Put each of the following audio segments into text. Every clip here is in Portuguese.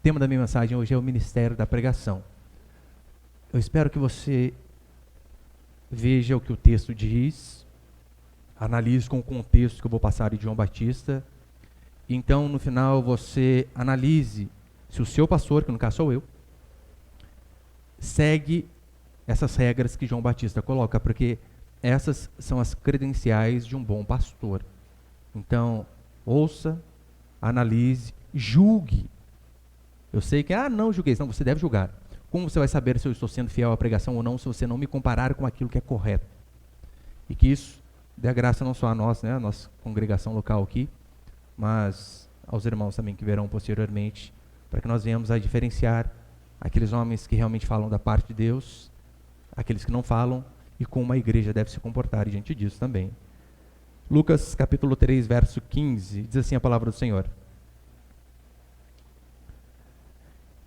tema da minha mensagem hoje é o ministério da pregação. Eu espero que você veja o que o texto diz, analise com o contexto que eu vou passar de João Batista, e então no final você analise se o seu pastor, que no caso sou eu, segue essas regras que João Batista coloca, porque essas são as credenciais de um bom pastor. Então, ouça, analise, julgue. Eu sei que, não julguei, não, você deve julgar. Como você vai saber se eu estou sendo fiel à pregação ou não, se você não me comparar com aquilo que é correto? E que isso dê a graça não só a nós, a nossa congregação local aqui, mas aos irmãos também que verão posteriormente, para que nós venhamos a diferenciar aqueles homens que realmente falam da parte de Deus, aqueles que não falam, e como a igreja deve se comportar diante disso também. Lucas capítulo 3, verso 15, diz assim a palavra do Senhor.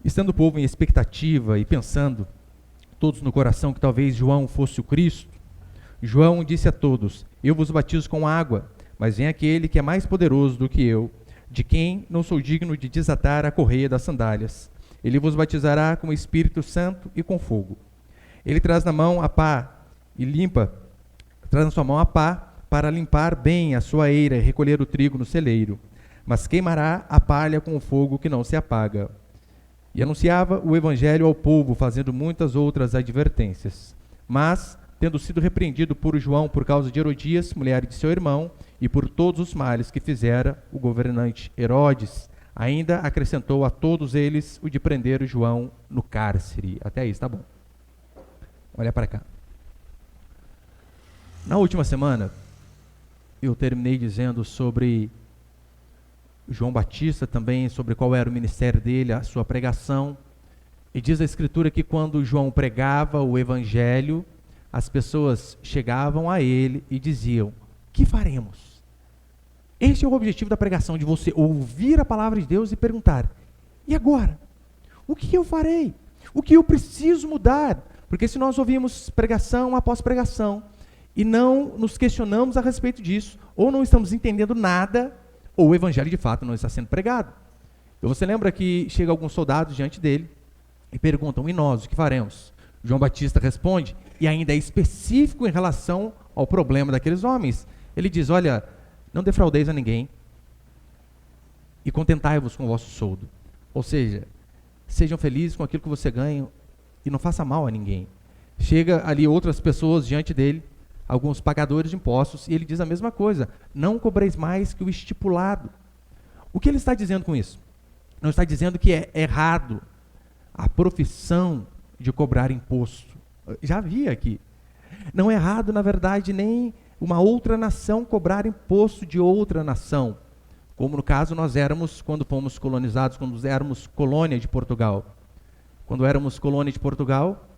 Estando o povo em expectativa e pensando, todos no coração, que talvez João fosse o Cristo, João disse a todos: eu vos batizo com água, mas vem aquele que é mais poderoso do que eu, de quem não sou digno de desatar a correia das sandálias. Ele vos batizará com o Espírito Santo e com fogo. Ele traz na mão a pá e traz na sua mão a pá para limpar bem a sua eira e recolher o trigo no celeiro, mas queimará a palha com o fogo que não se apaga. E anunciava o evangelho ao povo, fazendo muitas outras advertências. Mas, tendo sido repreendido por João por causa de Herodias, mulher de seu irmão, e por todos os males que fizera o governante Herodes, ainda acrescentou a todos eles o de prender o João no cárcere. Até aí, está bom. Olha para cá. Na última semana, eu terminei dizendo sobre João Batista também, sobre qual era o ministério dele, a sua pregação. E diz a Escritura que quando João pregava o evangelho, as pessoas chegavam a ele e diziam: que faremos? Este é o objetivo da pregação, de você ouvir a palavra de Deus e perguntar: e agora? O que eu farei? O que eu preciso mudar? Porque se nós ouvimos pregação após pregação e não nos questionamos a respeito disso, ou não estamos entendendo nada, ou o evangelho de fato não está sendo pregado. E você lembra que chega alguns soldados diante dele e perguntam: e nós, o que faremos? João Batista responde, e ainda é específico em relação ao problema daqueles homens. Ele diz: olha, não defraudeis a ninguém e contentai-vos com o vosso soldo. Ou seja, sejam felizes com aquilo que você ganha e não faça mal a ninguém. Chega ali outras pessoas diante dele, alguns pagadores de impostos, e ele diz a mesma coisa: não cobreis mais que o estipulado. O que ele está dizendo com isso? Não está dizendo que é errado a profissão de cobrar imposto. Já vi aqui. Não é errado, na verdade, nem uma outra nação cobrar imposto de outra nação. Como no caso nós éramos quando fomos colonizados, quando éramos colônia de Portugal. Quando éramos colônia de Portugal,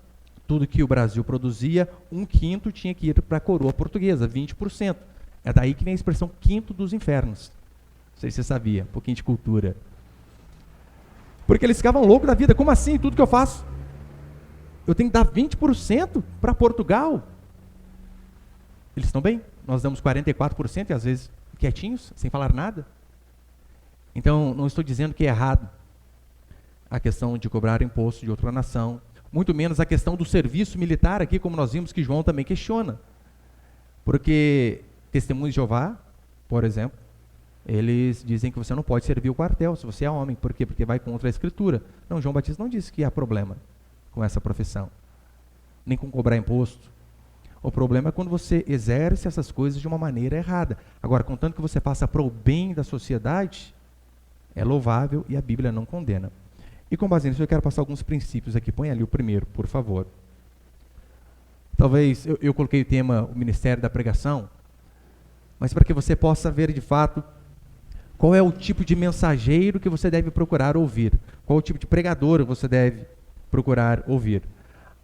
tudo que o Brasil produzia, 1/5 tinha que ir para a coroa portuguesa, 20%. É daí que vem a expressão quinto dos infernos. Não sei se você sabia, um pouquinho de cultura. Porque eles ficavam loucos da vida. Como assim? Tudo que eu faço, eu tenho que dar 20% para Portugal? Eles estão bem? Nós damos 44% e às vezes quietinhos, sem falar nada. Então, não estou dizendo que é errado a questão de cobrar imposto de outra nação, muito menos a questão do serviço militar aqui, como nós vimos que João também questiona. Porque testemunhos de Jeová, por exemplo, eles dizem que você não pode servir o quartel se você é homem. Por quê? Porque vai contra a Escritura. Não, João Batista não disse que há problema com essa profissão, nem com cobrar imposto. O problema é quando você exerce essas coisas de uma maneira errada. Agora, contanto que você faça para o bem da sociedade, é louvável e a Bíblia não condena. E com base nisso eu quero passar alguns princípios aqui. Põe ali o primeiro, por favor. Talvez eu coloquei o tema, o ministério da pregação, mas para que você possa ver de fato qual é o tipo de mensageiro que você deve procurar ouvir, qual o tipo de pregador você deve procurar ouvir.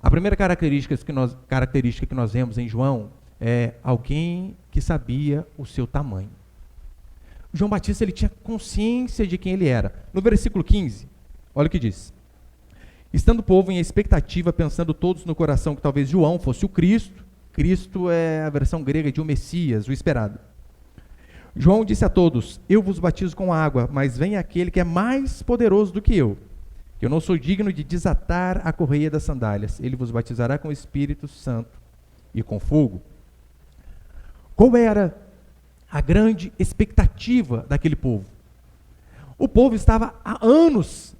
A primeira característica que nós vemos em João é alguém que sabia o seu tamanho. João Batista, ele tinha consciência de quem ele era. No versículo 15, olha o que diz: estando o povo em expectativa, pensando todos no coração que talvez João fosse o Cristo. Cristo é a versão grega de o Messias, o esperado. João disse a todos: eu vos batizo com água, mas vem aquele que é mais poderoso do que eu, que eu não sou digno de desatar a correia das sandálias. Ele vos batizará com o Espírito Santo e com fogo. Qual era a grande expectativa daquele povo? O povo estava há anos,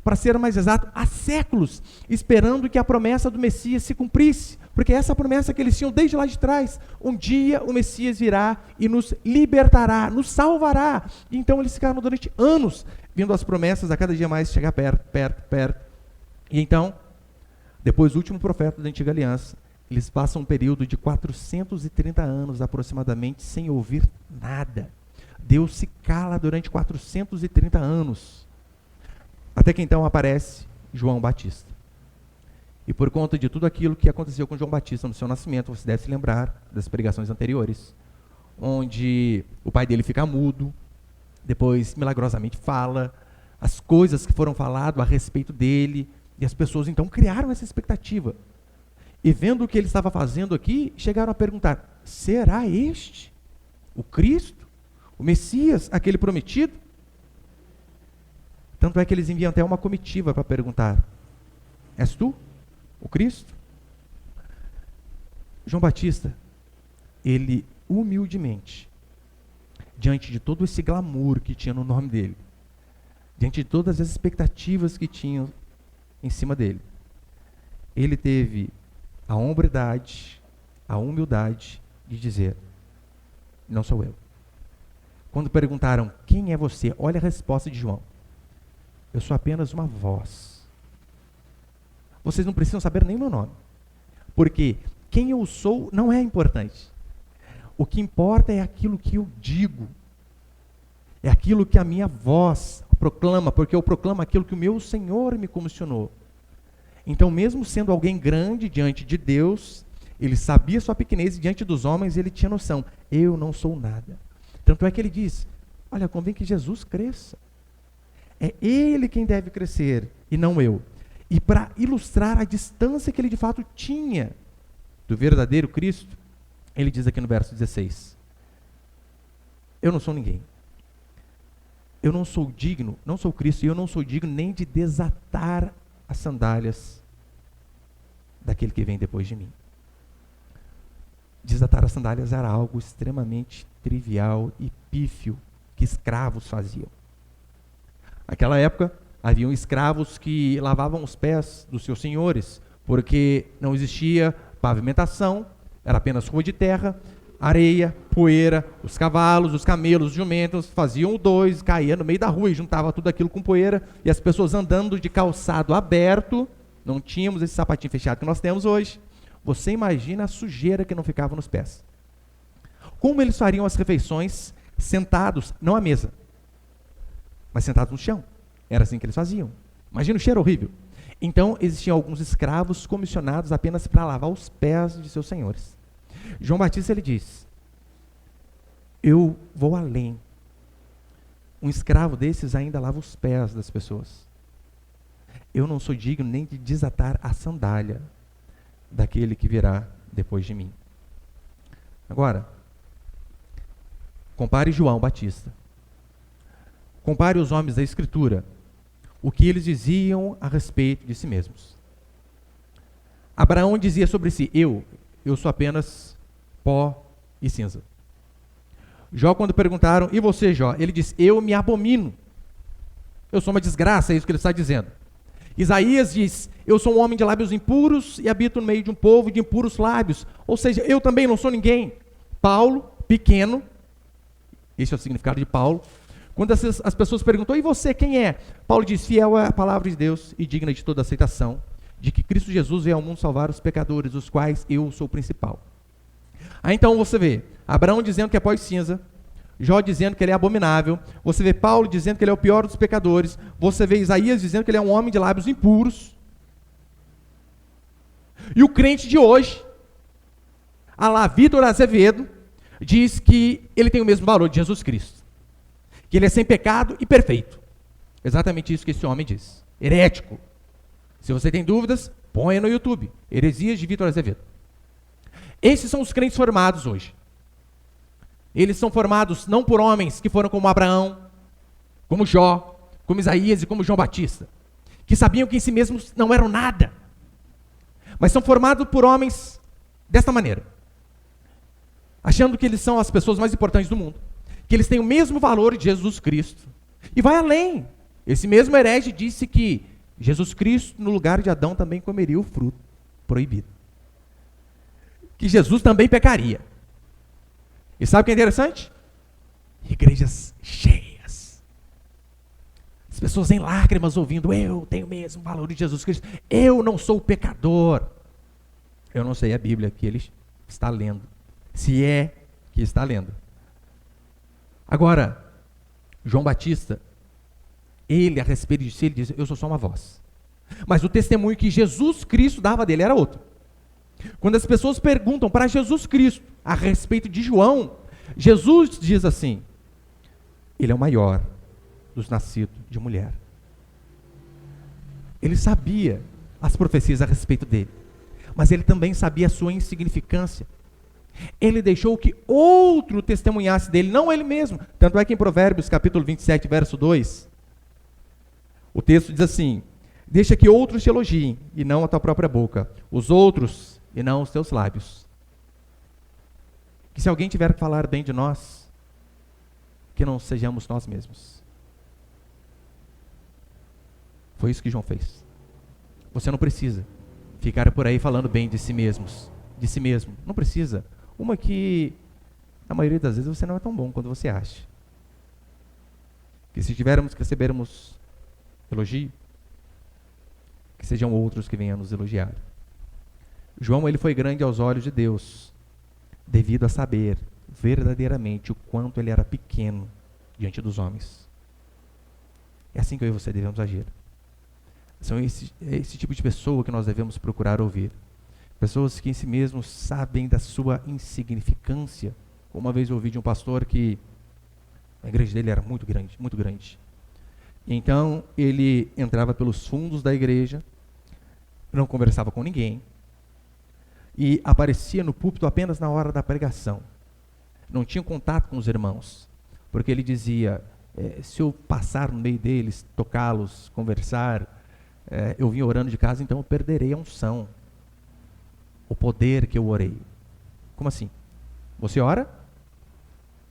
para ser mais exato, há séculos, esperando que a promessa do Messias se cumprisse, porque essa promessa que eles tinham desde lá de trás, um dia o Messias virá e nos libertará, nos salvará. Então eles ficaram durante anos vindo as promessas a cada dia mais chegar perto, perto, perto. E então, depois do último profeta da antiga aliança, eles passam um período de 430 anos aproximadamente sem ouvir nada. Deus se cala durante 430 anos. Até que então aparece João Batista. E por conta de tudo aquilo que aconteceu com João Batista no seu nascimento, você deve se lembrar das pregações anteriores, onde o pai dele fica mudo, depois milagrosamente fala, as coisas que foram faladas a respeito dele, e as pessoas então criaram essa expectativa. E vendo o que ele estava fazendo aqui, chegaram a perguntar: será este o Cristo? O Messias, aquele prometido? Tanto é que eles enviam até uma comitiva para perguntar: és tu o Cristo? João Batista, ele humildemente, diante de todo esse glamour que tinha no nome dele, diante de todas as expectativas que tinham em cima dele, ele teve a hombridade, a humildade de dizer: não sou eu. Quando perguntaram: quem é você? Olha a resposta de João: eu sou apenas uma voz. Vocês não precisam saber nem o meu nome, porque quem eu sou não é importante. O que importa é aquilo que eu digo, é aquilo que a minha voz proclama, porque eu proclamo aquilo que o meu Senhor me comissionou. Então, mesmo sendo alguém grande diante de Deus, ele sabia sua pequenez, e diante dos homens ele tinha noção: eu não sou nada. Tanto é que ele diz: olha, convém que Jesus cresça. É ele quem deve crescer e não eu. E para ilustrar a distância que ele de fato tinha do verdadeiro Cristo, ele diz aqui no verso 16: eu não sou ninguém. Eu não sou digno, não sou Cristo, e eu não sou digno nem de desatar as sandálias daquele que vem depois de mim. Desatar as sandálias era algo extremamente trivial e pífio que escravos faziam. Naquela época, haviam escravos que lavavam os pés dos seus senhores, porque não existia pavimentação, era apenas rua de terra, areia, poeira, os cavalos, os camelos, os jumentos faziam o dois, caía no meio da rua e juntava tudo aquilo com poeira, e as pessoas andando de calçado aberto, não tínhamos esse sapatinho fechado que nós temos hoje. Você imagina a sujeira que não ficava nos pés. Como eles fariam as refeições sentados, não à mesa, mas sentados no chão? Era assim que eles faziam. Imagina o cheiro horrível. Então, existiam alguns escravos comissionados apenas para lavar os pés de seus senhores. João Batista, ele diz: eu vou além. Um escravo desses ainda lava os pés das pessoas. Eu não sou digno nem de desatar a sandália daquele que virá depois de mim. Agora, compare João Batista. Compare os homens da Escritura, o que eles diziam a respeito de si mesmos. Abraão dizia sobre si: eu sou apenas pó e cinza. Jó, quando perguntaram: e você, Jó? Ele diz: eu me abomino. Eu sou uma desgraça, é isso que ele está dizendo. Isaías diz: eu sou um homem de lábios impuros e habito no meio de um povo de impuros lábios. Ou seja, eu também não sou ninguém. Paulo, pequeno, esse é o significado de Paulo. Quando as pessoas perguntam: e você, quem é? Paulo diz: fiel é a palavra de Deus e digna de toda aceitação, de que Cristo Jesus veio ao mundo salvar os pecadores, dos quais eu sou o principal. Aí então você vê Abraão dizendo que é pó e cinza, Jó dizendo que ele é abominável, você vê Paulo dizendo que ele é o pior dos pecadores, você vê Isaías dizendo que ele é um homem de lábios impuros. E o crente de hoje, a lá Vitor Azevedo, diz que ele tem o mesmo valor de Jesus Cristo, que ele é sem pecado e perfeito. Exatamente isso que esse homem diz. Herético. Se você tem dúvidas, ponha no YouTube. Heresias de Vitor Azevedo. Esses são os crentes formados hoje. Eles são formados não por homens que foram como Abraão, como Jó, como Isaías e como João Batista, que sabiam que em si mesmos não eram nada, mas são formados por homens desta maneira, achando que eles são as pessoas mais importantes do mundo, que eles têm o mesmo valor de Jesus Cristo. E vai além. Esse mesmo herege disse que Jesus Cristo, no lugar de Adão, também comeria o fruto proibido. Que Jesus também pecaria. E sabe o que é interessante? Igrejas cheias. As pessoas em lágrimas ouvindo, eu tenho o mesmo valor de Jesus Cristo, eu não sou pecador. Eu não sei a Bíblia que ele está lendo, se é que está lendo. Agora, João Batista, ele, a respeito de si, ele diz, eu sou só uma voz. Mas o testemunho que Jesus Cristo dava dele era outro. Quando as pessoas perguntam para Jesus Cristo a respeito de João, Jesus diz assim, ele é o maior dos nascidos de mulher. Ele sabia as profecias a respeito dele, mas ele também sabia a sua insignificância. Ele deixou que outro testemunhasse dele, não ele mesmo. Tanto é que em Provérbios capítulo 27, verso 2, o texto diz assim, deixa que outros te elogiem, e não a tua própria boca, os outros, e não os teus lábios. Que se alguém tiver que falar bem de nós, que não sejamos nós mesmos. Foi isso que João fez. Você não precisa ficar por aí falando bem de si mesmos, de si mesmo. Não precisa. Uma que, na maioria das vezes, você não é tão bom quanto você acha. Que se tivermos que recebermos elogio, que sejam outros que venham nos elogiar. João, ele foi grande aos olhos de Deus, devido a saber verdadeiramente o quanto ele era pequeno diante dos homens. É assim que eu e você devemos agir. São esse tipo de pessoa que nós devemos procurar ouvir. Pessoas que em si mesmos sabem da sua insignificância. Uma vez eu ouvi de um pastor que a igreja dele era muito grande, muito grande. Então ele entrava pelos fundos da igreja, não conversava com ninguém, e aparecia no púlpito apenas na hora da pregação. Não tinha contato com os irmãos, porque ele dizia, se eu passar no meio deles, tocá-los, conversar, eu vim orando de casa, então eu perderei a unção, o poder que eu orei. Como assim? Você ora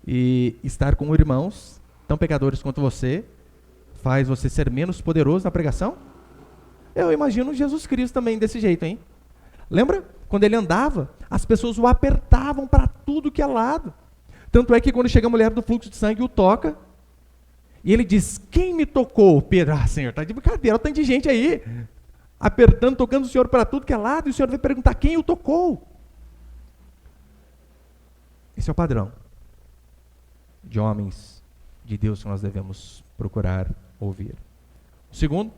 e estar com irmãos tão pecadores quanto você faz você ser menos poderoso na pregação? Eu imagino Jesus Cristo também desse jeito, hein? Lembra? Quando ele andava, as pessoas o apertavam para tudo que é lado. Tanto é que quando chega a mulher do fluxo de sangue, o toca, e ele diz, quem me tocou? Pedro, Senhor, está de brincadeira, olha o tanto de gente aí, apertando, tocando o Senhor para tudo que é lado, e o Senhor vai perguntar, quem o tocou? Esse é o padrão de homens de Deus que nós devemos procurar ouvir. O segundo,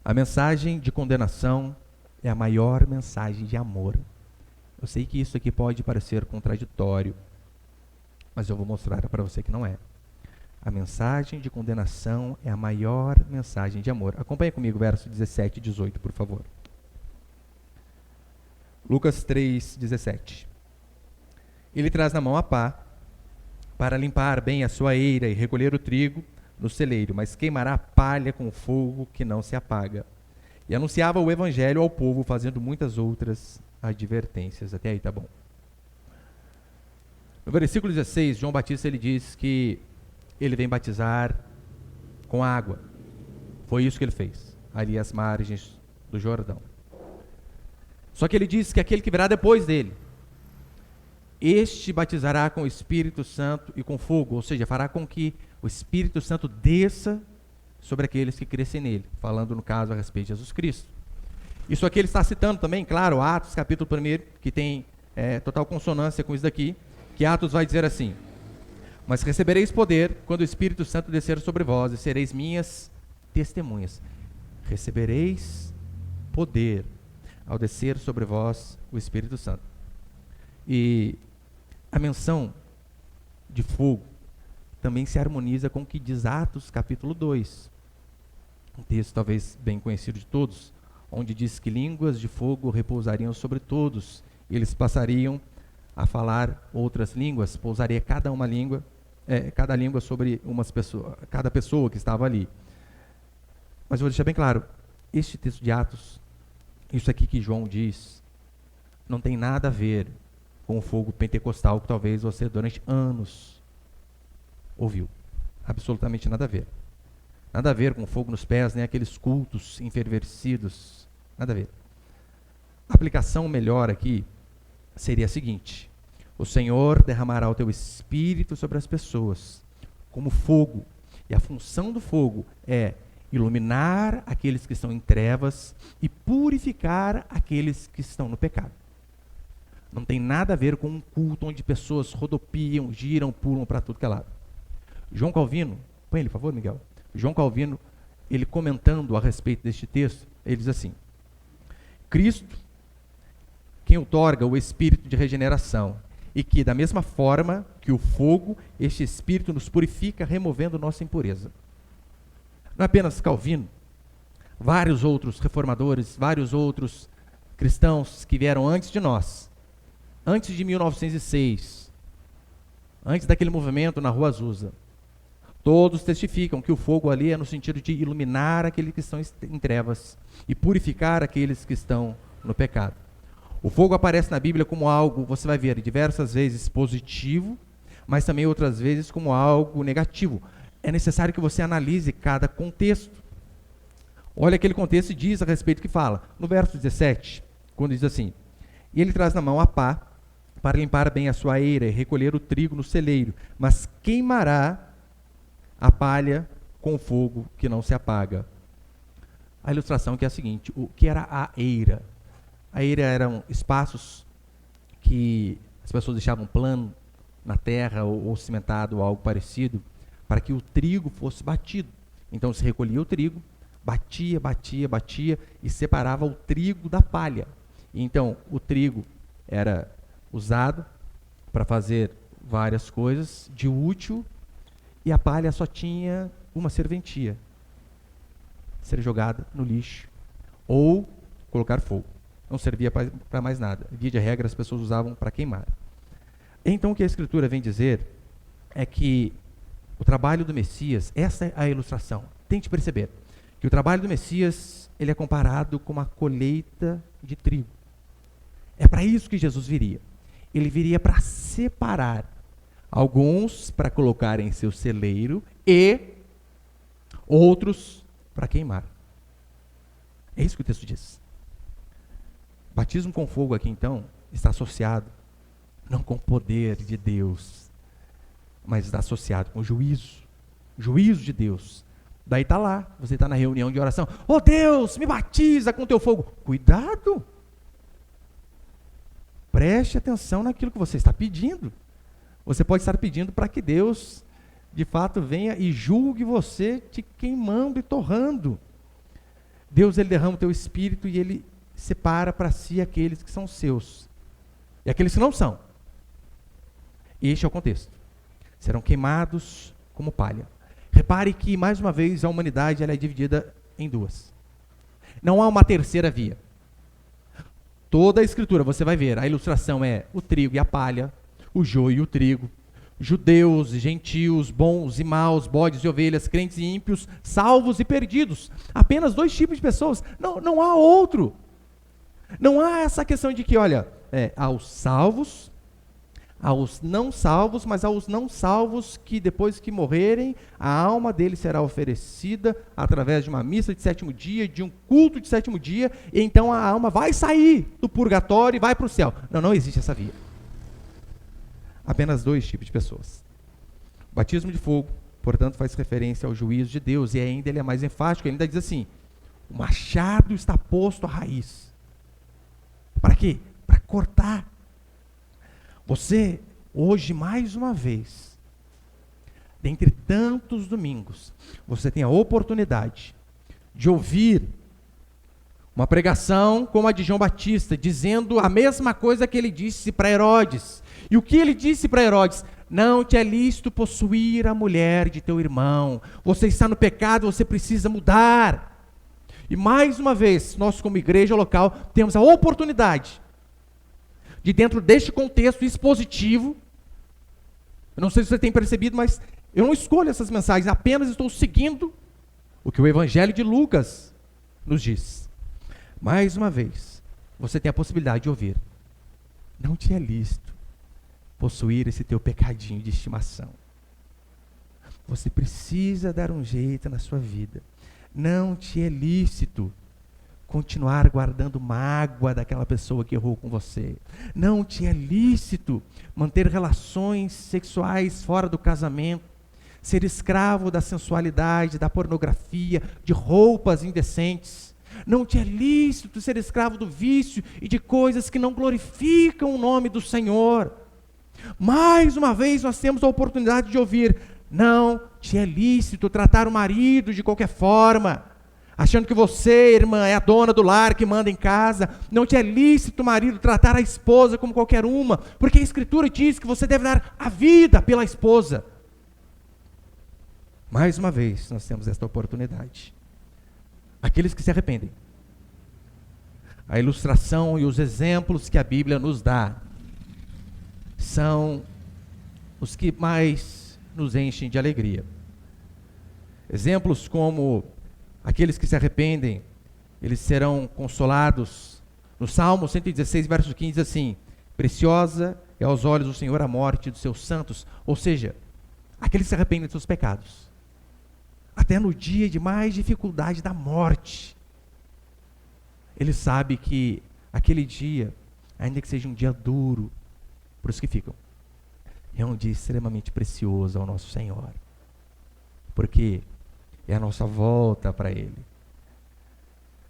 a mensagem de condenação é a maior mensagem de amor. Eu sei que isso aqui pode parecer contraditório, mas eu vou mostrar para você que não é. A mensagem de condenação é a maior mensagem de amor. Acompanhe comigo, verso 17 e 18, por favor. Lucas 3, 17. Ele traz na mão a pá, para limpar bem a sua eira e recolher o trigo no celeiro, mas queimará a palha com fogo que não se apaga. E anunciava o evangelho ao povo, fazendo muitas outras advertências. Até aí tá bom. No versículo 16, João Batista ele diz que ele vem batizar com água. Foi isso que ele fez, ali às margens do Jordão. Só que ele diz que aquele que virá depois dele, este batizará com o Espírito Santo e com fogo, ou seja, fará com que o Espírito Santo desça sobre aqueles que crescem nele, falando no caso a respeito de Jesus Cristo. Isso aqui ele está citando também, claro, Atos capítulo 1, que tem total consonância com isso daqui, que Atos vai dizer assim, mas recebereis poder quando o Espírito Santo descer sobre vós e sereis minhas testemunhas. Recebereis poder ao descer sobre vós o Espírito Santo. E a menção de fogo também se harmoniza com o que diz Atos capítulo 2. Um texto talvez bem conhecido de todos, onde diz que línguas de fogo repousariam sobre todos, e eles passariam a falar outras línguas, pousaria cada língua sobre cada pessoa que estava ali. Mas vou deixar bem claro, este texto de Atos, isso aqui que João diz, não tem nada a ver com o fogo pentecostal que talvez você durante anos ouviu. Absolutamente nada a ver. Nada a ver com fogo nos pés, nem aqueles cultos enfervescidos. Nada a ver. A aplicação melhor aqui seria a seguinte: o Senhor derramará o teu espírito sobre as pessoas, como fogo. E a função do fogo é iluminar aqueles que estão em trevas e purificar aqueles que estão no pecado. Não tem nada a ver com um culto onde pessoas rodopiam, giram, pulam para tudo que é lado. João Calvino, põe ele, por favor, Miguel. João Calvino, ele comentando a respeito deste texto, ele diz assim: Cristo, quem outorga o espírito de regeneração, e que, da mesma forma que o fogo, este espírito nos purifica, removendo nossa impureza. Não apenas Calvino, vários outros reformadores, vários outros cristãos que vieram antes de nós, antes de 1906, antes daquele movimento na Rua Azusa, todos testificam que o fogo ali é no sentido de iluminar aqueles que estão em trevas e purificar aqueles que estão no pecado. O fogo aparece na Bíblia como algo, você vai ver, diversas vezes positivo, mas também outras vezes como algo negativo. É necessário que você analise cada contexto. Olha aquele contexto e diz a respeito que fala. No verso 17, quando diz assim: E ele traz na mão a pá, para limpar bem a sua eira e recolher o trigo no celeiro, mas queimará a palha com o fogo que não se apaga. A ilustração que é a seguinte: o que era a eira? A eira eram espaços que as pessoas deixavam plano na terra ou cimentado ou algo parecido, para que o trigo fosse batido. Então se recolhia o trigo, batia e separava o trigo da palha. Então o trigo era usado para fazer várias coisas de útil, e a palha só tinha uma serventia: ser jogada no lixo ou colocar fogo. Não servia para mais nada. Via de regra, as pessoas usavam para queimar. Então o que a Escritura vem dizer é que o trabalho do Messias, essa é a ilustração. Tente perceber que o trabalho do Messias, ele é comparado com uma colheita de trigo. É para isso que Jesus viria. Ele viria para separar alguns para colocar em seu celeiro e outros para queimar. É isso que o texto diz. Batismo com fogo aqui, então, está associado não com o poder de Deus, mas está associado com o juízo de Deus. Daí está lá, você está na reunião de oração: oh Deus, me batiza com teu fogo. Cuidado! Preste atenção naquilo que você está pedindo. Você pode estar pedindo para que Deus, de fato, venha e julgue você te queimando e torrando. Deus, ele derrama o teu espírito e ele separa para si aqueles que são seus e aqueles que não são. Este é o contexto. Serão queimados como palha. Repare que, mais uma vez, a humanidade ela é dividida em duas. Não há uma terceira via. Toda a Escritura, você vai ver, a ilustração é o trigo e a palha, o joio e o trigo, judeus e gentios, bons e maus, bodes e ovelhas, crentes e ímpios, salvos e perdidos. Apenas dois tipos de pessoas. Não há outro. Não há essa questão de que, olha, aos salvos, aos não salvos, mas aos não salvos que depois que morrerem, a alma deles será oferecida através de uma missa de sétimo dia, de um culto de sétimo dia, e então a alma vai sair do purgatório e vai para o céu. Não existe essa via. Apenas dois tipos de pessoas. O batismo de fogo, portanto, faz referência ao juízo de Deus, e ainda ele é mais enfático, ele ainda diz assim: o machado está posto à raiz. Para quê? Para cortar. Você, hoje, mais uma vez, dentre tantos domingos, você tem a oportunidade de ouvir uma pregação como a de João Batista, dizendo a mesma coisa que ele disse para Herodes. E o que ele disse para Herodes? Não te é lícito possuir a mulher de teu irmão. Você está no pecado, você precisa mudar. E mais uma vez, nós como igreja local, temos a oportunidade de, dentro deste contexto expositivo, eu não sei se você tem percebido, mas eu não escolho essas mensagens, apenas estou seguindo o que o Evangelho de Lucas nos diz, mais uma vez, você tem a possibilidade de ouvir: não te é lícito possuir esse teu pecadinho de estimação. Você precisa dar um jeito na sua vida. Não te é lícito continuar guardando mágoa daquela pessoa que errou com você. Não te é lícito manter relações sexuais fora do casamento, ser escravo da sensualidade, da pornografia, de roupas indecentes. Não te é lícito ser escravo do vício e de coisas que não glorificam o nome do Senhor. Mais uma vez nós temos a oportunidade de ouvir: não te é lícito tratar o marido de qualquer forma, achando que você, irmã, é a dona do lar que manda em casa. Não te é lícito, marido, tratar a esposa como qualquer uma, porque a Escritura diz que você deve dar a vida pela esposa. Mais uma vez nós temos esta oportunidade. Aqueles que se arrependem. A ilustração e os exemplos que a Bíblia nos dá são os que mais nos enchem de alegria. Exemplos como: aqueles que se arrependem, eles serão consolados. No Salmo 116, verso 15, diz assim: preciosa é aos olhos do Senhor a morte dos seus santos. Ou seja, aqueles que se arrependem dos seus pecados, até no dia de mais dificuldade da morte, ele sabe que aquele dia, ainda que seja um dia duro para os que ficam, é um dia extremamente precioso ao nosso Senhor, porque é a nossa volta para Ele.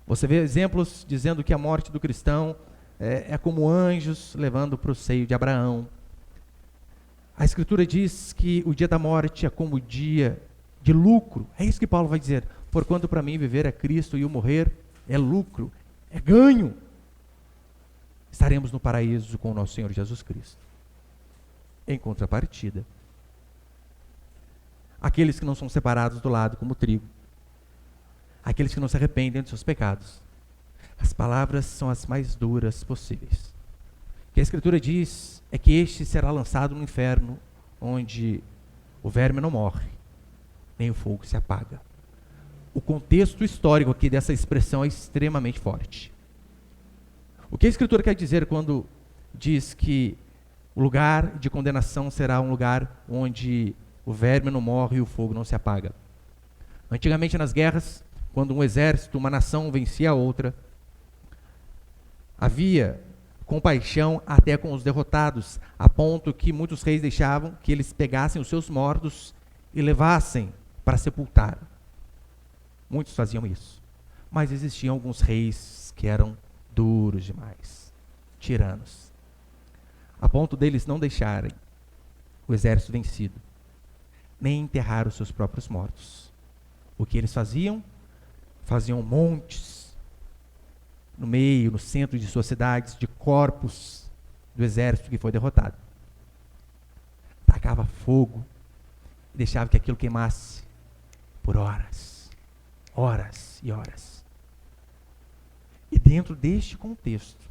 Você vê exemplos dizendo que a morte do cristão é como anjos levando para o seio de Abraão. A Escritura diz que o dia da morte é como o dia de lucro. É isso que Paulo vai dizer: porquanto para mim viver é Cristo e o morrer é lucro, é ganho. Estaremos no paraíso com o nosso Senhor Jesus Cristo. Em contrapartida, aqueles que não são separados do lado como trigo, aqueles que não se arrependem dos seus pecados, as palavras são as mais duras possíveis. O que a Escritura diz é que este será lançado no inferno, onde o verme não morre, nem o fogo se apaga. O contexto histórico aqui dessa expressão é extremamente forte. O que a Escritura quer dizer quando diz que o lugar de condenação será um lugar onde o verme não morre e o fogo não se apaga? Antigamente nas guerras, quando um exército, uma nação vencia a outra, havia compaixão até com os derrotados, a ponto que muitos reis deixavam que eles pegassem os seus mortos e levassem para sepultar. Muitos faziam isso. Mas existiam alguns reis que eram duros demais, tiranos, a ponto deles não deixarem o exército vencido, nem enterrar os seus próprios mortos. O que eles faziam? Faziam montes no meio, no centro de suas cidades, de corpos do exército que foi derrotado. Tacava fogo e deixava que aquilo queimasse por horas, horas e horas. E dentro deste contexto,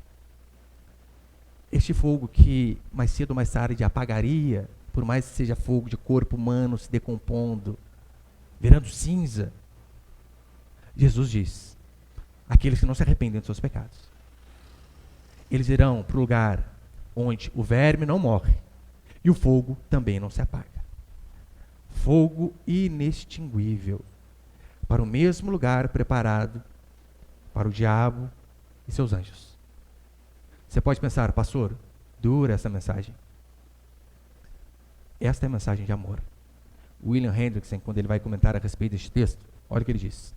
este fogo que mais cedo ou mais tarde apagaria, por mais que seja fogo de corpo humano se decompondo, virando cinza, Jesus diz: aqueles que não se arrependem dos seus pecados, eles irão para o lugar onde o verme não morre e o fogo também não se apaga. Fogo inextinguível, para o mesmo lugar preparado para o diabo e seus anjos. Você pode pensar: pastor, dura essa mensagem. Esta é a mensagem de amor. William Hendrickson, quando ele vai comentar a respeito deste texto, olha o que ele diz,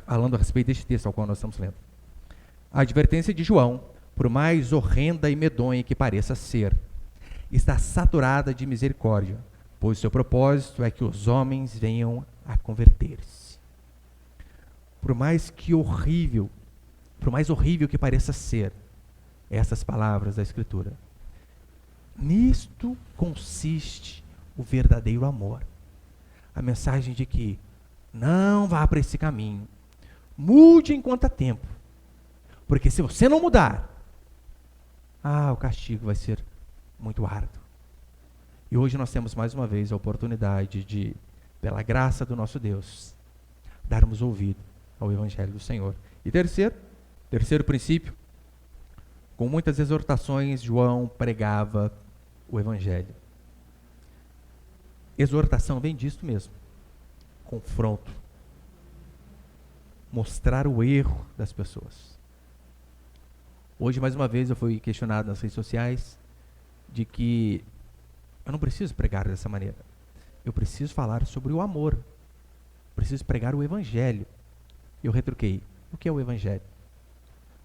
falando a respeito deste texto ao qual nós estamos lendo. A advertência de João, por mais horrenda e medonha que pareça ser, está saturada de misericórdia, pois seu propósito é que os homens venham a converter-se. Por mais horrível que pareça ser, essas palavras da Escritura, nisto consiste o verdadeiro amor. A mensagem de que não vá para esse caminho, mude enquanto há tempo, porque se você não mudar, o castigo vai ser muito árduo. E hoje nós temos mais uma vez a oportunidade de, pela graça do nosso Deus, darmos ouvido ao Evangelho do Senhor. E terceiro princípio, com muitas exortações, João pregava o Evangelho. Exortação vem disto mesmo, confronto, mostrar o erro das pessoas. Hoje, mais uma vez, eu fui questionado nas redes sociais de que eu não preciso pregar dessa maneira. Eu preciso falar sobre o amor. Preciso pregar o Evangelho. Eu retruquei. O que é o Evangelho?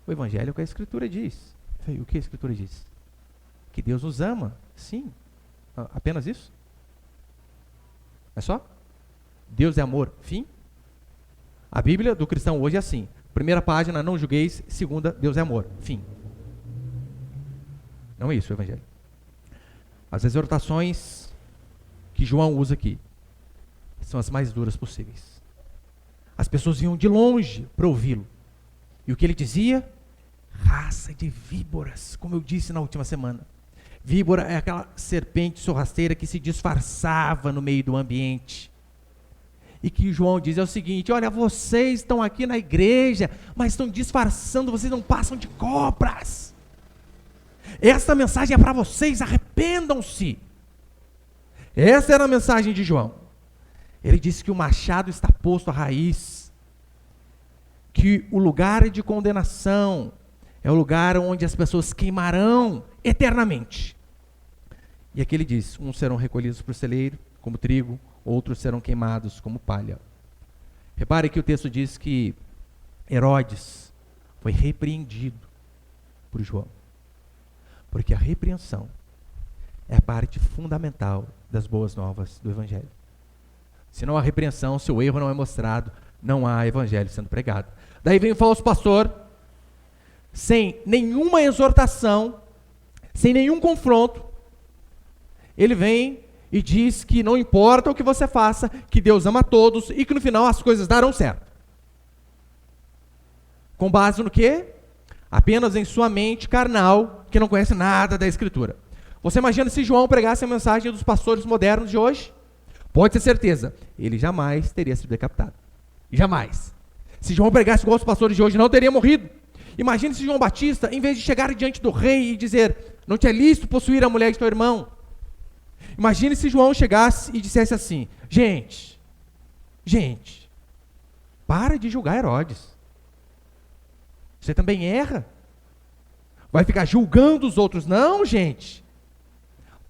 O Evangelho é o que a Escritura diz. Eu falei, o que a Escritura diz? Que Deus nos ama. Sim. Apenas isso? É só? Deus é amor. Fim. A Bíblia do cristão hoje é assim. Primeira página, não julgueis. Segunda, Deus é amor. Fim. Não é isso o Evangelho. As exortações que João usa aqui são as mais duras possíveis. As pessoas vinham de longe para ouvi-lo. E o que ele dizia? Raça de víboras, como eu disse na última semana. Víbora é aquela serpente sorrateira que se disfarçava no meio do ambiente. E que João diz é o seguinte: olha, vocês estão aqui na igreja, mas estão disfarçando, vocês não passam de cobras. Essa mensagem é para vocês, arrependam-se. Essa era a mensagem de João. Ele disse que o machado está posto à raiz, que o lugar de condenação é o lugar onde as pessoas queimarão eternamente. E aqui ele diz: uns serão recolhidos para o celeiro, como trigo, outros serão queimados como palha. Repare que o texto diz que Herodes foi repreendido por João, porque a repreensão é a parte fundamental das boas novas do Evangelho. Se não há repreensão, se o erro não é mostrado, não há Evangelho sendo pregado. Daí vem o falso pastor, sem nenhuma exortação, sem nenhum confronto, ele vem e diz que não importa o que você faça, que Deus ama todos e que no final as coisas darão certo. Com base no quê? Apenas em sua mente carnal, que não conhece nada da Escritura. Você imagina se João pregasse a mensagem dos pastores modernos de hoje? Pode ter certeza, ele jamais teria sido decapitado. Jamais. Se João pregasse igual os pastores de hoje, não teria morrido. Imagine se João Batista, em vez de chegar diante do rei e dizer: não te é lícito possuir a mulher de teu irmão. Imagine se João chegasse e dissesse assim: gente, para de julgar Herodes. Você também erra. Vai ficar julgando os outros. Não, gente.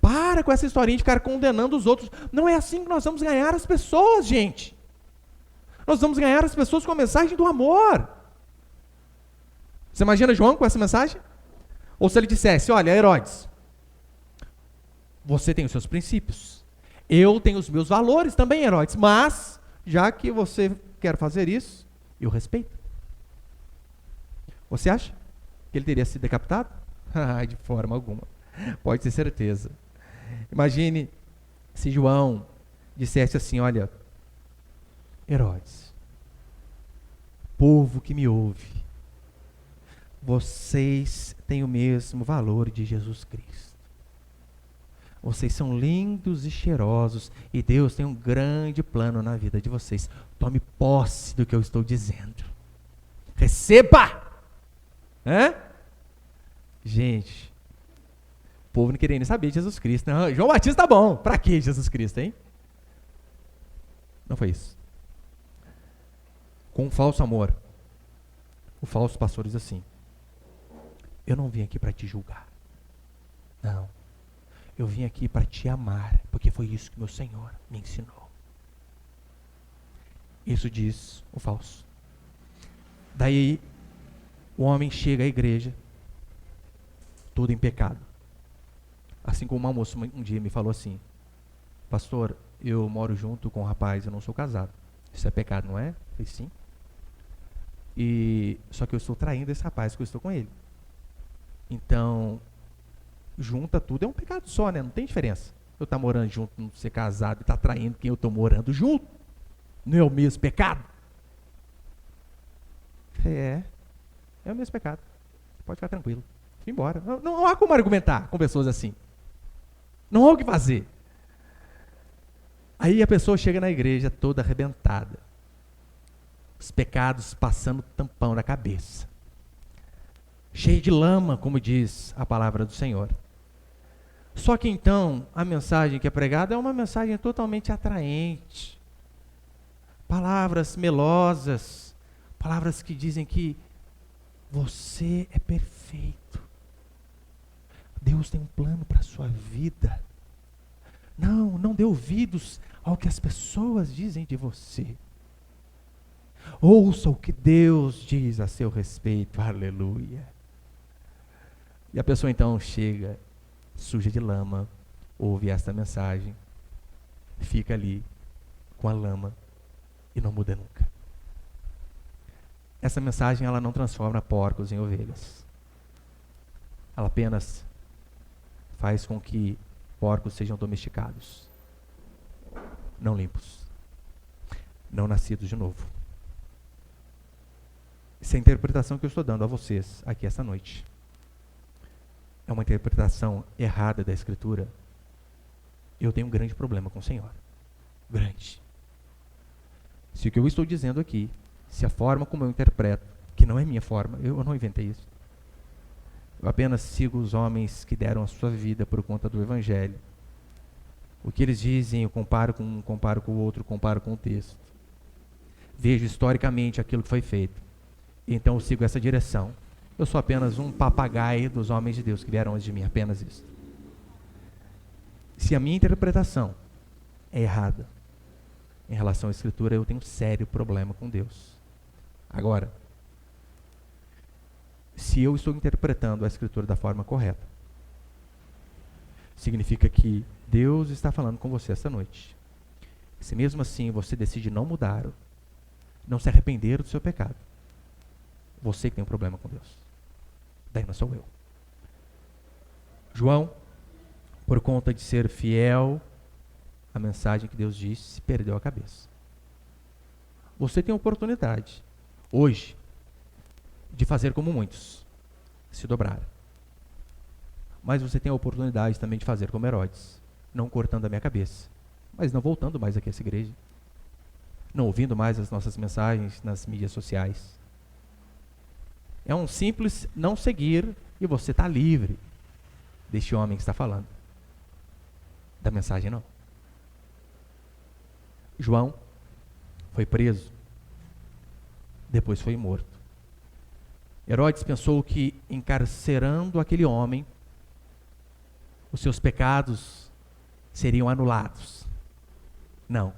Para com essa historinha de ficar condenando os outros. Não é assim que nós vamos ganhar as pessoas, gente. Nós vamos ganhar as pessoas com a mensagem do amor. Você imagina João com essa mensagem? Ou se ele dissesse: olha, Herodes, você tem os seus princípios, eu tenho os meus valores também, Herodes, mas, já que você quer fazer isso, eu respeito. Você acha que ele teria sido decapitado? De forma alguma. Pode ter certeza. Imagine se João dissesse assim: olha, Herodes, povo que me ouve, vocês têm o mesmo valor de Jesus Cristo. Vocês são lindos e cheirosos e Deus tem um grande plano na vida de vocês. Tome posse do que eu estou dizendo. Receba! Gente, o povo não queria nem saber de Jesus Cristo. Não, João Batista tá bom. Para que Jesus Cristo, hein? Não foi isso. Com um falso amor, o falso pastor diz assim: eu não vim aqui para te julgar. Não. Eu vim aqui para te amar, porque foi isso que meu Senhor me ensinou. Isso diz o falso. Daí, o homem chega à igreja, todo em pecado. Assim como uma moça um dia me falou assim: pastor, eu moro junto com um rapaz, eu não sou casado. Isso é pecado, não é? Eu falei, sim. Só que eu estou traindo esse rapaz que eu estou com ele. Então, junta tudo, é um pecado só, né? Não tem diferença. Eu estar morando junto, não ser casado e estar traindo quem eu estou morando junto. Não é o mesmo pecado? É o mesmo pecado. Pode ficar tranquilo. Fui embora. Não há como argumentar com pessoas assim. Não há o que fazer. Aí a pessoa chega na igreja toda arrebentada. os pecados passando tampão na cabeça, cheio de lama, como diz a palavra do Senhor. Só que então, a mensagem que é pregada é uma mensagem totalmente atraente. Palavras melosas, palavras que dizem que você é perfeito. Deus tem um plano para a sua vida. Não dê ouvidos ao que as pessoas dizem de você. Ouça o que Deus diz a seu respeito. Aleluia. E a pessoa então chega, suja de lama, ouve esta mensagem, fica ali com a lama e não muda nunca. Essa mensagem ela não transforma porcos em ovelhas. Ela apenas faz com que porcos sejam domesticados, não limpos, não nascidos de novo. Essa é a interpretação que eu estou dando a vocês aqui esta noite. É uma interpretação errada da Escritura. Eu tenho um grande problema com o Senhor. Grande. Se o que eu estou dizendo aqui, se a forma como eu interpreto, que não é minha forma, eu não inventei isso. Eu apenas sigo os homens que deram a sua vida por conta do Evangelho. O que eles dizem, eu comparo com um, comparo com o outro, comparo com o texto. Vejo historicamente aquilo que foi feito. E então eu sigo essa direção. Eu sou apenas um papagaio dos homens de Deus que vieram antes de mim, apenas isso. Se a minha interpretação é errada em relação à Escritura, eu tenho um sério problema com Deus. Agora, se eu estou interpretando a Escritura da forma correta, significa que Deus está falando com você esta noite. Se mesmo assim você decide não mudar, não se arrepender do seu pecado, você que tem um problema com Deus. Daí não sou eu. João, por conta de ser fiel à mensagem que Deus disse, perdeu a cabeça. Você tem a oportunidade, hoje, de fazer como muitos, se dobrar. Mas você tem a oportunidade também de fazer como Herodes, não cortando a minha cabeça, mas não voltando mais aqui a essa igreja, não ouvindo mais as nossas mensagens nas mídias sociais. É um simples não seguir e você está livre deste homem que está falando. Da mensagem não. João foi preso, depois foi morto. Herodes pensou que encarcerando aquele homem, os seus pecados seriam anulados. Não.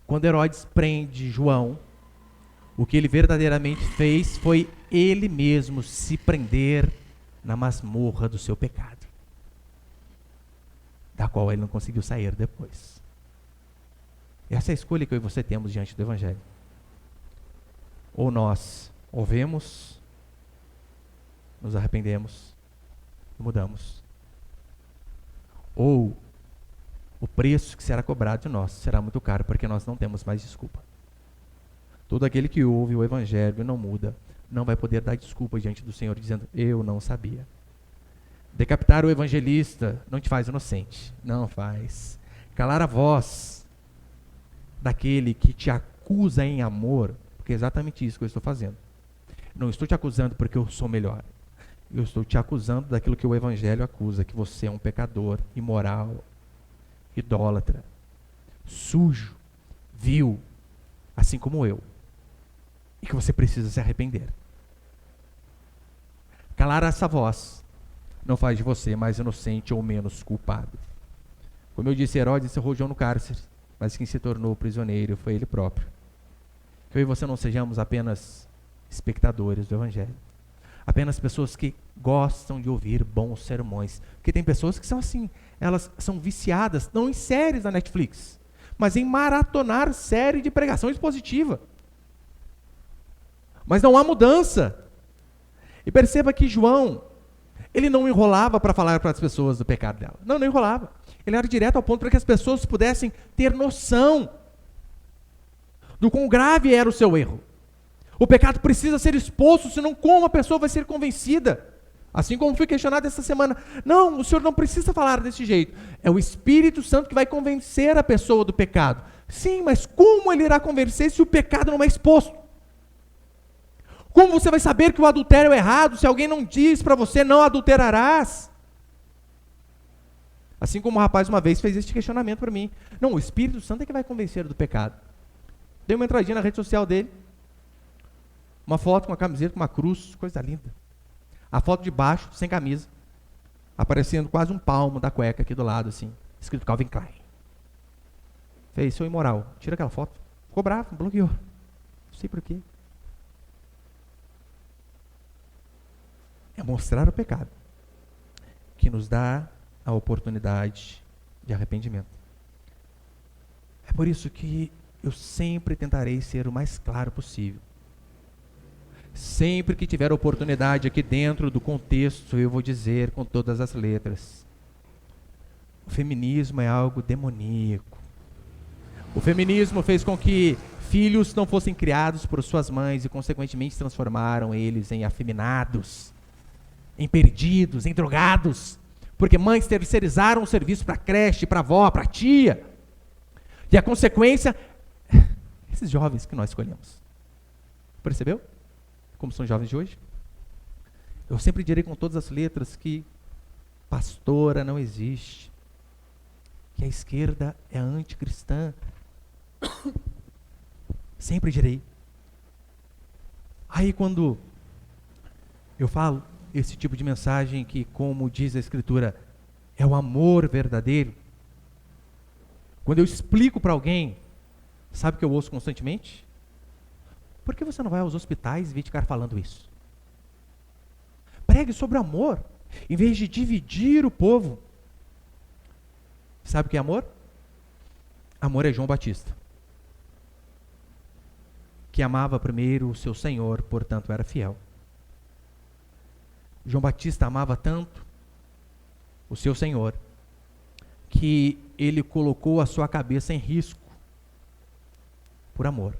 Quando Herodes prende João, o que ele verdadeiramente fez foi ele mesmo se prender na masmorra do seu pecado, da qual ele não conseguiu sair depois. Essa é a escolha que eu e você temos diante do Evangelho. Ou nós ouvemos, nos arrependemos e mudamos. Ou o preço que será cobrado de nós será muito caro, porque nós não temos mais desculpa. Todo aquele que ouve o Evangelho e não muda, não vai poder dar desculpa diante do Senhor, dizendo, eu não sabia. Decapitar o evangelista não te faz inocente, não faz. Calar a voz daquele que te acusa em amor, porque é exatamente isso que eu estou fazendo. Não estou te acusando porque eu sou melhor. Eu estou te acusando daquilo que o Evangelho acusa, que você é um pecador, imoral, idólatra, sujo, vil, assim como eu. E que você precisa se arrepender. Calar essa voz não faz de você mais inocente ou menos culpado. Como eu disse, Herodes encerrou João no cárcere, mas quem se tornou prisioneiro foi ele próprio. Que eu e você não sejamos apenas espectadores do Evangelho, apenas pessoas que gostam de ouvir bons sermões. Porque tem pessoas que são assim, elas são viciadas, não em séries da Netflix, mas em maratonar série de pregação expositiva. Mas não há mudança. E perceba que João, ele não enrolava para falar para as pessoas do pecado dela. Não enrolava. Ele era direto ao ponto para que as pessoas pudessem ter noção do quão grave era o seu erro. O pecado precisa ser exposto, senão como a pessoa vai ser convencida? Assim como fui questionado essa semana. Não, o senhor não precisa falar desse jeito. É o Espírito Santo que vai convencer a pessoa do pecado. Sim, mas como ele irá convencer se o pecado não é exposto? Como você vai saber que o adultério é errado se alguém não diz para você, não adulterarás? Assim como o rapaz uma vez fez este questionamento para mim. Não, o Espírito Santo é que vai convencer do pecado. Dei uma entradinha na rede social dele. Uma foto com uma camiseta, com uma cruz, coisa linda. A foto de baixo, sem camisa. Aparecendo quase um palmo da cueca aqui do lado, assim. Escrito Calvin Klein. Fez, seu imoral. Tira aquela foto. Ficou bravo, bloqueou. Não sei por quê. É mostrar o pecado que nos dá a oportunidade de arrependimento. É por isso que eu sempre tentarei ser o mais claro possível. Sempre que tiver oportunidade aqui dentro do contexto, eu vou dizer com todas as letras. O feminismo é algo demoníaco. O feminismo fez com que filhos não fossem criados por suas mães e, consequentemente, transformaram eles em afeminados, em perdidos, em drogados. Porque mães terceirizaram o serviço para a creche, para a avó, para a tia. E a consequência, esses jovens que nós escolhemos. Percebeu? Como são jovens de hoje? Eu sempre direi com todas as letras que pastora não existe. Que a esquerda é anticristã. Sempre direi. Aí quando eu falo esse tipo de mensagem que, como diz a Escritura, é o amor verdadeiro. Quando eu explico para alguém, sabe o que eu ouço constantemente? Por que você não vai aos hospitais e vem ficar falando isso? Pregue sobre amor, em vez de dividir o povo. Sabe o que é amor? Amor é João Batista, que amava primeiro o seu Senhor, portanto era fiel. João Batista amava tanto o seu Senhor, que ele colocou a sua cabeça em risco, por amor.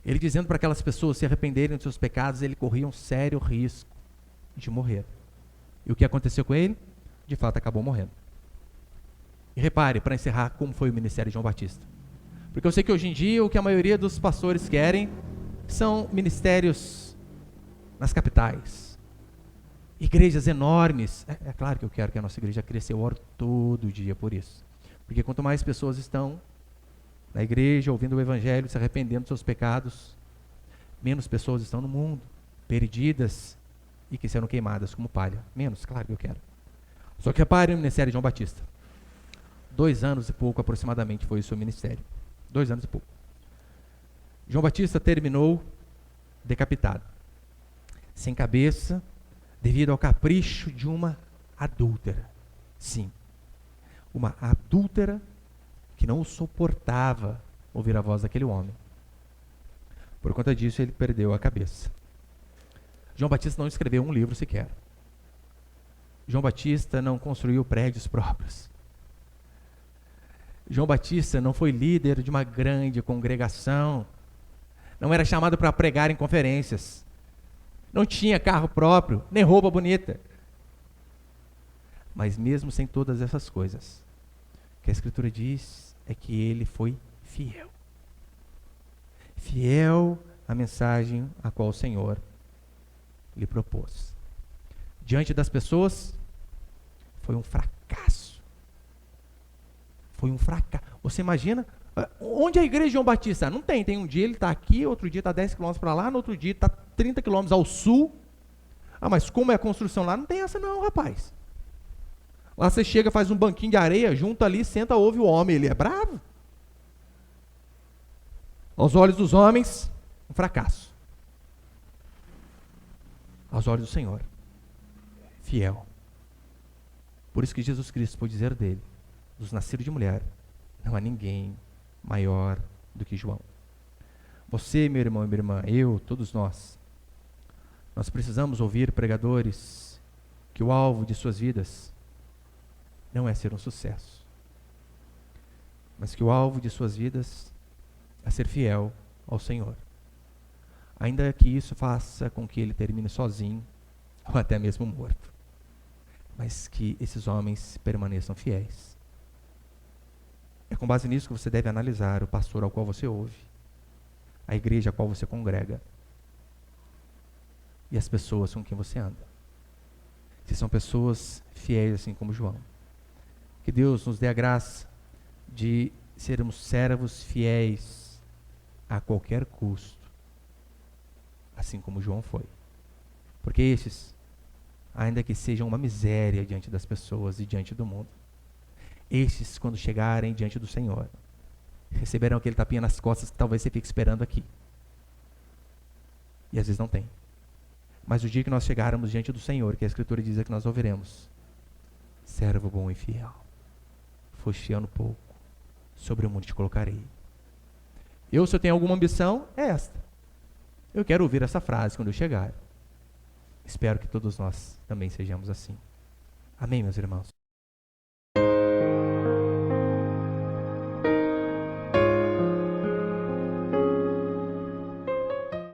Ele dizendo para aquelas pessoas se arrependerem dos seus pecados, ele corria um sério risco de morrer. E o que aconteceu com ele? De fato, acabou morrendo. E repare, para encerrar, como foi o ministério de João Batista. Porque eu sei que hoje em dia o que a maioria dos pastores querem são ministérios nas capitais. Igrejas enormes. É claro que eu quero que a nossa igreja cresça, eu oro todo dia por isso. Porque quanto mais pessoas estão na igreja, ouvindo o evangelho, se arrependendo dos seus pecados, menos pessoas estão no mundo, perdidas e que serão queimadas como palha. Menos, claro que eu quero. Só que repare no ministério de João Batista. 2 anos e pouco aproximadamente foi o seu ministério. 2 anos e pouco. João Batista terminou decapitado, sem cabeça, devido ao capricho de uma adúltera. Sim, uma adúltera que não suportava ouvir a voz daquele homem. Por conta disso, ele perdeu a cabeça. João Batista não escreveu um livro sequer. João Batista não construiu prédios próprios. João Batista não foi líder de uma grande congregação. Não era chamado para pregar em conferências. Não tinha carro próprio, nem roupa bonita. Mas mesmo sem todas essas coisas, o que a Escritura diz é que ele foi fiel. Fiel à mensagem a qual o Senhor lhe propôs. Diante das pessoas, foi um fracasso. Foi um fracasso. Você imagina? Onde é a igreja de João Batista? Não tem. Tem um dia ele está aqui, outro dia está 10 quilômetros para lá, no outro dia está 30 quilômetros ao sul. Ah, mas como é a construção lá? Não tem essa não, rapaz. Lá você chega, faz um banquinho de areia, junta ali, senta, ouve o homem. Ele é bravo. Aos olhos dos homens, um fracasso. Aos olhos do Senhor, fiel. Por isso que Jesus Cristo pôde dizer dele: dos nascidos de mulher, não há ninguém maior do que João. Você, meu irmão e minha irmã, eu, todos nós precisamos ouvir pregadores que o alvo de suas vidas não é ser um sucesso, mas que o alvo de suas vidas é ser fiel ao Senhor. Ainda que isso faça com que ele termine sozinho, ou até mesmo morto. Mas que esses homens permaneçam fiéis. É com base nisso que você deve analisar o pastor ao qual você ouve, a igreja a qual você congrega e as pessoas com quem você anda. Se são pessoas fiéis assim como João. Que Deus nos dê a graça de sermos servos fiéis a qualquer custo, assim como João foi. Porque estes, ainda que sejam uma miséria diante das pessoas e diante do mundo, estes, quando chegarem diante do Senhor, receberão aquele tapinha nas costas que talvez você fique esperando aqui. E às vezes não tem. Mas o dia que nós chegarmos diante do Senhor, que a Escritura diz que nós ouviremos: servo bom e fiel, foste fiel no pouco, sobre o mundo te colocarei. Se eu tenho alguma ambição, é esta. Eu quero ouvir essa frase quando eu chegar. Espero que todos nós também sejamos assim. Amém, meus irmãos?